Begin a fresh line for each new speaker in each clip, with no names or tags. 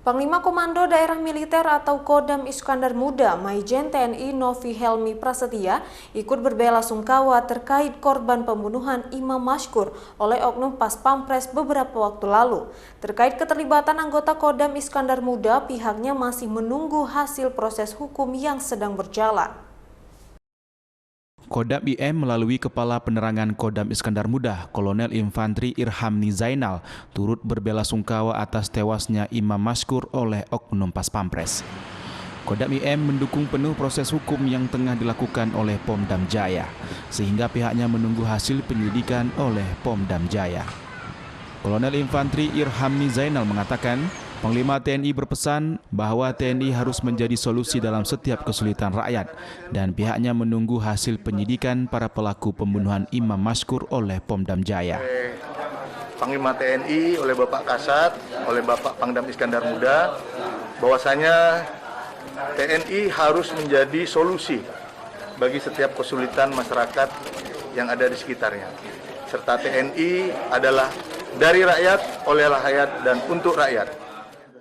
Panglima Komando Daerah Militer atau Kodam Iskandar Muda, Maijen TNI Novi Helmi Prasetya, ikut berbela-sungkawa terkait korban pembunuhan Imam Mashkur oleh oknum Pas Pampres beberapa waktu lalu. Terkait keterlibatan anggota Kodam Iskandar Muda, pihaknya masih menunggu hasil proses hukum yang sedang berjalan.
Kodam IM melalui Kepala Penerangan Kodam Iskandar Muda, Kolonel Infantri Irhamni Zainal, turut berbela-sungkawa atas tewasnya Imam Mashkur oleh oknum Pas Pampres. Kodam IM mendukung penuh proses hukum yang tengah dilakukan oleh Pomdam Jaya, sehingga pihaknya menunggu hasil penyelidikan oleh Pomdam Jaya. Kolonel Infantri Irhamni Zainal mengatakan, Panglima TNI berpesan bahwa TNI harus menjadi solusi dalam setiap kesulitan rakyat dan pihaknya menunggu hasil penyidikan para pelaku pembunuhan Imam Mashkur oleh Pomdam Jaya.
Panglima TNI, oleh Bapak Kasat, oleh Bapak Pangdam Iskandar Muda, bahwasanya TNI harus menjadi solusi bagi setiap kesulitan masyarakat yang ada di sekitarnya. Serta TNI adalah dari rakyat, oleh rakyat, dan untuk rakyat.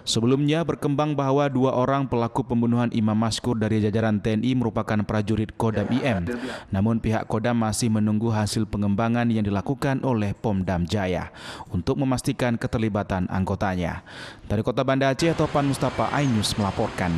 Sebelumnya berkembang bahwa 2 orang pelaku pembunuhan Imam Mashkur dari jajaran TNI merupakan prajurit Kodam IM. Namun pihak Kodam masih menunggu hasil pengembangan yang dilakukan oleh Pomdam Jaya untuk memastikan keterlibatan anggotanya. Dari Kota Banda Aceh, Topan Mustafa, iNews melaporkan.